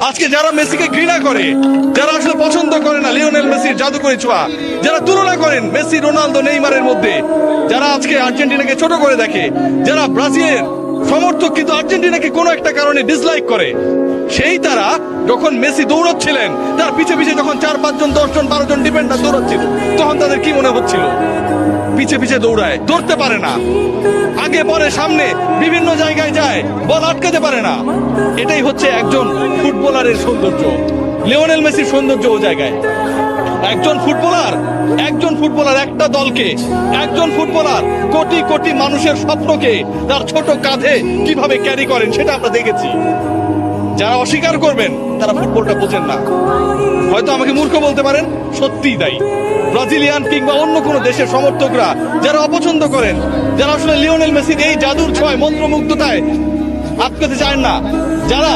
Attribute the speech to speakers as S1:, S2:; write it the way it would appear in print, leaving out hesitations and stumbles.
S1: আজকে যারা মেসিকে ঘৃণা করে, যারা আসলে পছন্দ করে না লিওনেল মেসির জাদুকরী ছোঁয়া, যারা তুলনা করেন মেসি, রোনালদো, নেইমারের মধ্যে, যারা আজকে আর্জেন্টিনাকে ছোট করে দেখে, যারা ব্রাজিলের সমর্থক কিন্তু আর্জেন্টিনাকে কোনো একটা কারণে ডিসলাইক করে, সেই তারা যখন মেসি দৌড়চ্ছিলেন, তার পিছে পিছে যখন 4-5 জন 10 জন 12 জন ডিফেন্ডার দৌড়চ্ছিল, তখন তাদের কি মনে হচ্ছিল? পিছে পিছে দৌড়ায়, ধরতে পারে না, আগে পরে সামনে বিভিন্ন জায়গায় যায়, বল আটকাতে পারে না। এটাই হচ্ছে একজন ফুটবলারের সৌন্দর্য। লিওনেল মেসির সৌন্দর্য ও জায়গায়। একজন ফুটবলার একটা দলকে, একজন ফুটবলার কোটি কোটি মানুষের স্বপ্নকে তার ছোট কাঁধে কিভাবে ক্যারি করেন সেটা আমরা দেখেছি। যারা অস্বীকার করবেন তারা ফুটবলটা বোঝেন না। হয়তো আমাকে মূর্খ বলতে পারেন, সত্যিই তাই। ব্রাজিলিয়ান কিংবা অন্য কোন দেশের সমর্থকরা যারা অপছন্দ করেন, যারা আসলে লিওনেল মেসির এই জাদুর ছোঁয়ায়, মন্ত্রমুগ্ধতায় আটকাতে চান না, যারা